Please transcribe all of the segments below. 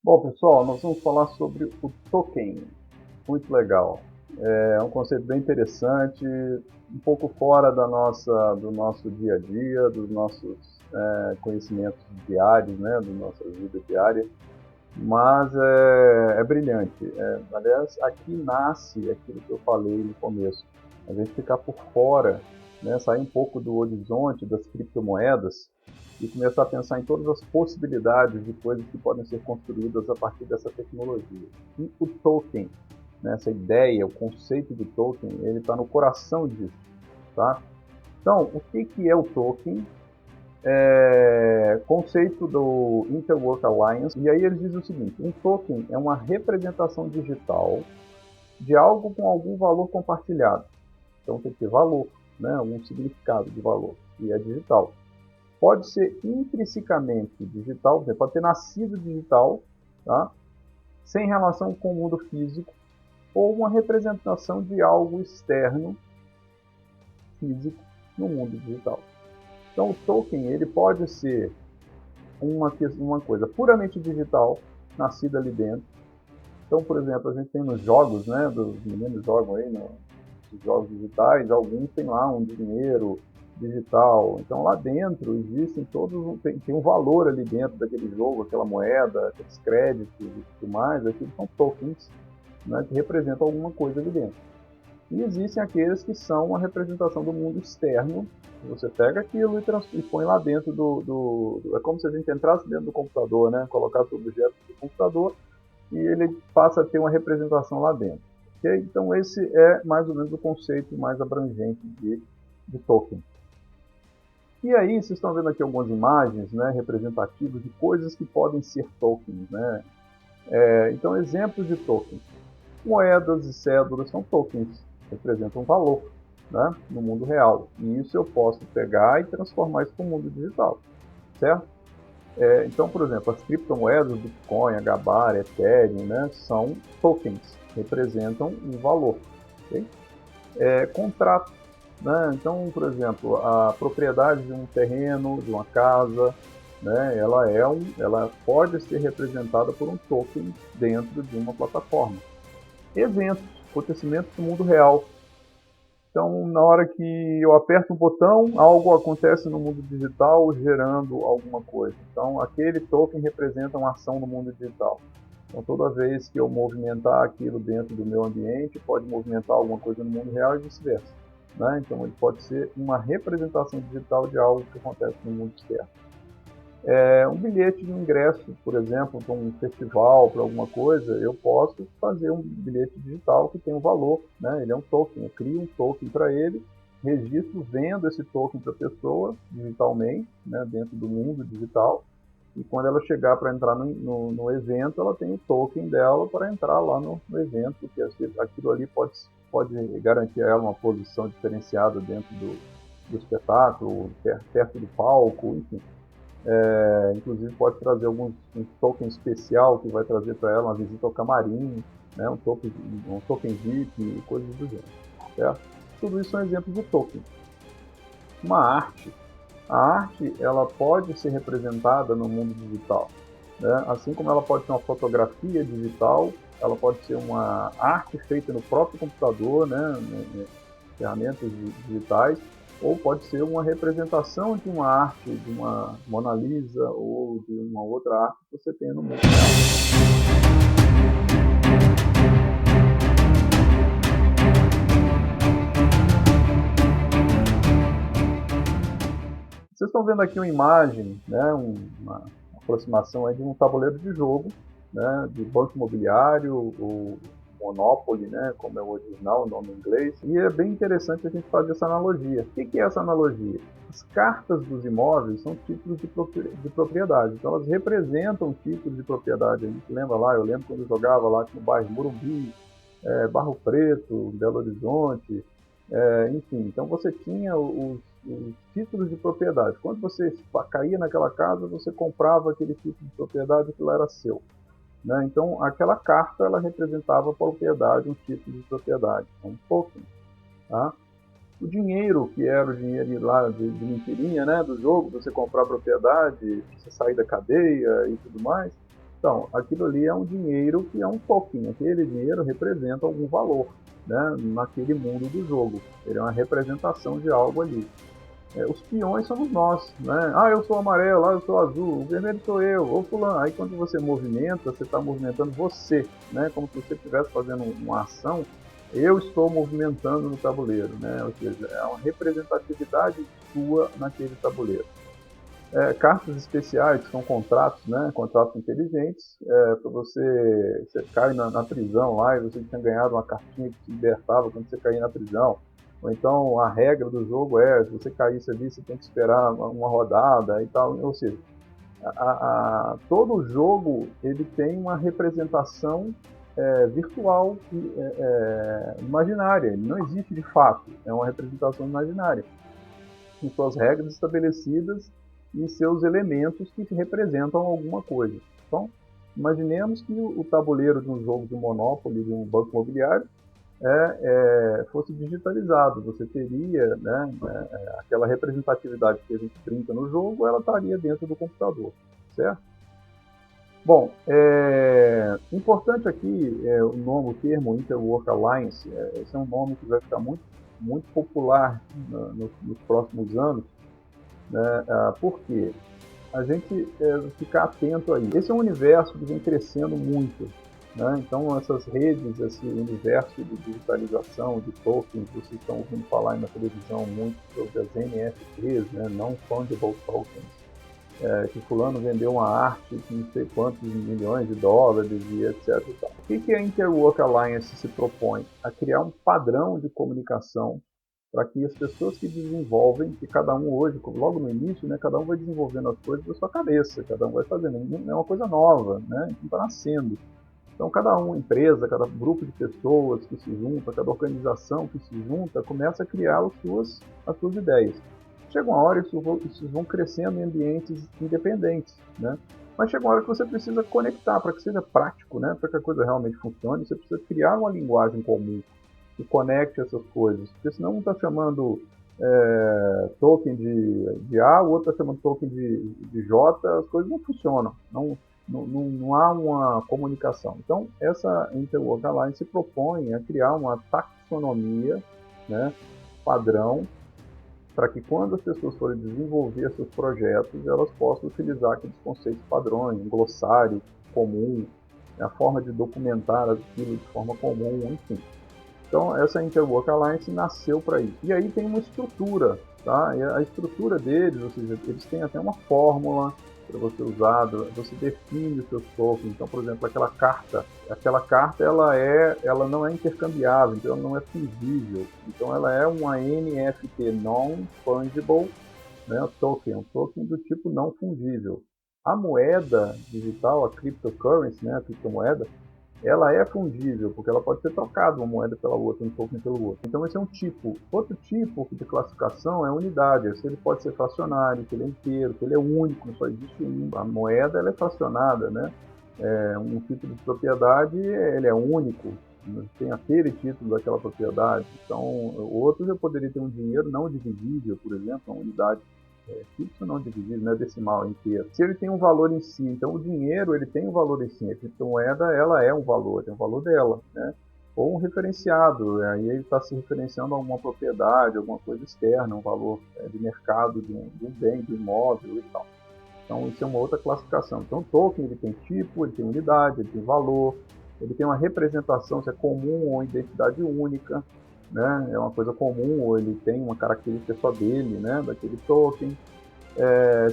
Bom, pessoal, nós vamos falar sobre o token. Muito legal. É um conceito bem interessante, um pouco fora do nosso dia a dia, dos nossos conhecimentos diários, né, da nossa vida diária, mas é brilhante. Aliás, aqui nasce aquilo que eu falei no começo. A gente ficar por fora, né, sair um pouco do horizonte das criptomoedas e começar a pensar em todas as possibilidades de coisas que podem ser construídas a partir dessa tecnologia. E o token, né, essa ideia, o conceito de token, ele está no coração disso, tá? Então, o que é o token? Conceito do Interwork Alliance, e aí eles dizem o seguinte: um token é uma representação digital de algo com algum valor compartilhado. Então tem que ter valor, né, algum significado de valor, e é digital. Pode ser intrinsecamente digital, pode ter nascido digital, tá? Sem relação com o mundo físico, ou uma representação de algo externo, físico, no mundo digital. Então o token ele pode ser uma coisa puramente digital, nascida ali dentro. Então, por exemplo, a gente tem nos jogos, né, dos meninos jogam aí nos jogos digitais, alguns têm lá um dinheiro digital. Então lá dentro existem tem um valor ali dentro daquele jogo, aquela moeda, aqueles créditos e tudo mais, aquilo são tokens, né, que representam alguma coisa ali dentro. E existem aqueles que são a representação do mundo externo. Você pega aquilo e põe lá dentro É como se a gente entrasse dentro do computador, né? Colocasse o objeto do computador e ele passa a ter uma representação lá dentro. Okay? Então esse é mais ou menos o conceito mais abrangente de token. E aí vocês estão vendo aqui algumas imagens, né, representativas de coisas que podem ser tokens, né? Então exemplos de tokens. Moedas e cédulas são tokens, representam valor, né, no mundo real. E isso eu posso pegar e transformar isso para o mundo digital, certo? Então, por exemplo, as criptomoedas, Bitcoin, HBAR, Ethereum, né, são tokens, representam um valor. Okay? Contrato, né? Então, por exemplo, a propriedade de um terreno, de uma casa, né, ela pode ser representada por um token dentro de uma plataforma. Eventos, acontecimentos do mundo real. Então, na hora que eu aperto um botão, algo acontece no mundo digital gerando alguma coisa. Então, aquele token representa uma ação no mundo digital. Então, toda vez que eu movimentar aquilo dentro do meu ambiente, pode movimentar alguma coisa no mundo real e vice-versa, né? Então, ele pode ser uma representação digital de algo que acontece no mundo externo. Um bilhete de ingresso, por exemplo, para um festival, para alguma coisa, eu posso fazer um bilhete digital que tem um valor, né? Ele é um token, eu crio um token para ele, registro, vendo esse token para a pessoa digitalmente, né, dentro do mundo digital, e quando ela chegar para entrar no evento, ela tem o token dela para entrar lá no evento, porque aquilo ali pode garantir a ela uma posição diferenciada dentro do espetáculo, perto do palco, enfim. Inclusive pode trazer um token especial que vai trazer para ela uma visita ao camarim, né, um token VIP, coisas do gênero. Certo? Tudo isso são exemplos de token. Uma arte. A arte ela pode ser representada no mundo digital. Né? Assim como ela pode ser uma fotografia digital, ela pode ser uma arte feita no próprio computador, né, ferramentas digitais, ou pode ser uma representação de uma arte, de uma Mona Lisa ou de uma outra arte que você tem no mundo real. Vocês estão vendo aqui uma imagem, né, uma aproximação aí de um tabuleiro de jogo, né, de banco imobiliário, o Monopoly, né, como é o original, o nome em inglês. E é bem interessante a gente fazer essa analogia. O que é essa analogia? As cartas dos imóveis são títulos de propriedade. Então elas representam títulos de propriedade. A gente lembra lá, eu lembro quando eu jogava lá no bairro Morumbi, Barro Preto, Belo Horizonte, enfim. Então você tinha os títulos de propriedade. Quando você caía naquela casa, você comprava aquele título de propriedade que era seu. Né? Então, aquela carta ela representava a propriedade, um título de propriedade, um token. Tá? O dinheiro, que era o dinheiro lá de mentirinha, né, do jogo, você comprar a propriedade, você sair da cadeia e tudo mais, Então, aquilo ali é um dinheiro que é um token. Aquele dinheiro representa algum valor, né, naquele mundo do jogo. Ele é uma representação de algo ali. Os peões somos nós, né? Ah, eu sou amarelo, ah, eu sou azul, o vermelho sou eu, ou fulano. Aí quando você movimenta, você está movimentando você, né? Como se você estivesse fazendo uma ação. Eu estou movimentando no tabuleiro, né? Ou seja, é uma representatividade sua naquele tabuleiro. Cartas especiais, que são contratos, né? Contratos inteligentes, para você cai na prisão lá e você tinha ganhado uma cartinha que te libertava quando você caía na prisão. Ou então a regra do jogo se você caísse ali, você tem que esperar uma rodada e tal. Ou seja, todo jogo ele tem uma representação virtual e imaginária. Ele não existe de fato, é uma representação imaginária, com suas regras estabelecidas e seus elementos que representam alguma coisa. Então, imaginemos que o tabuleiro de um jogo de Monopoly, de um banco imobiliário, fosse digitalizado. Você teria, né, aquela representatividade que a gente brinca no jogo, ela estaria dentro do computador, certo? Bom, importante aqui o termo Interwork Alliance. Esse é um nome que vai ficar muito popular nos próximos anos, né? Por quê? A gente ficar atento aí. Esse é um universo que vem crescendo muito, né? Então essas redes, esse universo de digitalização, de tokens, vocês estão ouvindo falar aí na televisão muito sobre as NFTs, né? Non-Fungible Tokens, que fulano vendeu uma arte de não sei quantos milhões de dólares e etc. E tal. O que a Interwork Alliance se propõe? A criar um padrão de comunicação para que as pessoas que desenvolvem, que cada um hoje, logo no início, né, cada um vai desenvolvendo as coisas da sua cabeça, cada um vai fazendo, não é uma coisa nova, né, não está nascendo. Então, cada empresa, cada grupo de pessoas que se junta, cada organização que se junta, começa a criar as suas ideias. Chega uma hora isso vão crescendo em ambientes independentes, né? Mas chega uma hora que você precisa conectar para que seja prático, né? Para que a coisa realmente funcione, você precisa criar uma linguagem comum que conecte essas coisas, porque senão um está chamando token de A, o outro está chamando token de J, as coisas não funcionam, não há uma comunicação. Então, essa Interwork Alliance se propõe a criar uma taxonomia, né, padrão, para que quando as pessoas forem desenvolver seus projetos, elas possam utilizar aqueles conceitos padrões, um glossário comum, a forma de documentar aquilo de forma comum, enfim. Então, essa Interwork Alliance nasceu para isso. E aí tem uma estrutura, tá? E a estrutura deles, ou seja, eles têm até uma fórmula para você usar, você define os seus tokens. Então, por exemplo, aquela carta ela não é intercambiável, então ela não é fungível. Então, ela é uma NFT non-fungible, né, token, um token do tipo não fungível. A moeda digital, a cryptocurrency, né, a criptomoeda, ela é fungível, porque ela pode ser trocada uma moeda pela outra, um token pelo outro. Então esse é um tipo. Outro tipo de classificação é a unidade. Se ele pode ser fracionário, se ele é inteiro, se ele é único, só existe um. A moeda ela é fracionada, né? Um título de propriedade ele é único, tem aquele título daquela propriedade. Então outros eu poderia ter um dinheiro não divisível, por exemplo, uma unidade fixo não divisível, não é decimal, é inteiro. Se ele tem um valor em si, então o dinheiro ele tem um valor em si, a criptomoeda ela é um valor, tem um valor dela, né? Ou um referenciado, aí ele está se referenciando a alguma propriedade, alguma coisa externa, um valor de mercado de um bem, do imóvel e tal. Então isso é uma outra classificação. Então o token ele tem tipo, ele tem unidade, ele tem valor, ele tem uma representação, se é comum ou identidade única, né? É uma coisa comum ou ele tem uma característica só dele, né? Daquele token.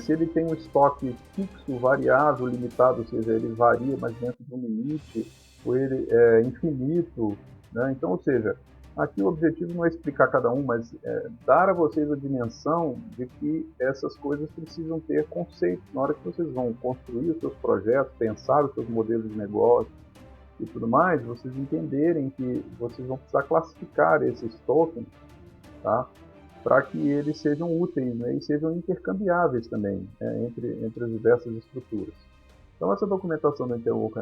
Se ele tem um estoque fixo, variável, limitado, ou seja, ele varia, mas dentro de um limite, ou ele é infinito, né? Então, ou seja, aqui o objetivo não é explicar cada um, mas dar a vocês a dimensão de que essas coisas precisam ter conceitos na hora que vocês vão construir os seus projetos, pensar os seus modelos de negócio e tudo mais, vocês entenderem que vocês vão precisar classificar esses tokens, tá? Para que eles sejam úteis, né? E sejam intercambiáveis também, entre as diversas estruturas. Então essa documentação da Interwork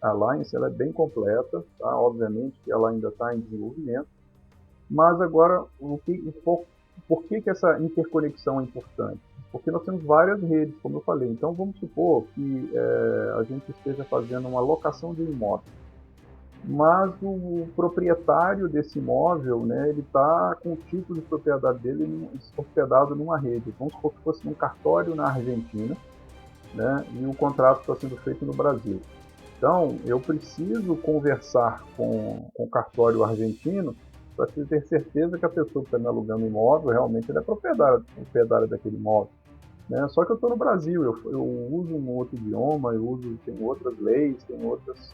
Alliance ela é bem completa, tá? Obviamente que ela ainda está em desenvolvimento, mas agora por que essa interconexão é importante? Porque nós temos várias redes, como eu falei. Então vamos supor que a gente esteja fazendo uma locação de um imóvel, mas o proprietário desse imóvel, né, ele está com o título de propriedade dele hospedado numa rede. Vamos supor que fosse num cartório na Argentina, né, e o contrato está sendo feito no Brasil. Então, eu preciso conversar com o cartório argentino para ter certeza que a pessoa que está me alugando o imóvel realmente é proprietária daquele imóvel. Né? Só que eu estou no Brasil, eu uso um outro idioma, tem outras leis, tem outras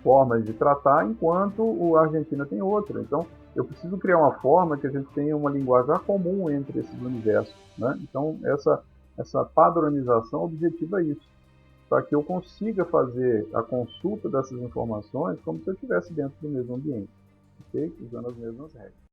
formas de tratar, enquanto a Argentina tem outra. Então, eu preciso criar uma forma que a gente tenha uma linguagem comum entre esses universos. Né? Então, essa padronização, o objetivo é isso, para que eu consiga fazer a consulta dessas informações como se eu estivesse dentro do mesmo ambiente, okay? Usando as mesmas regras.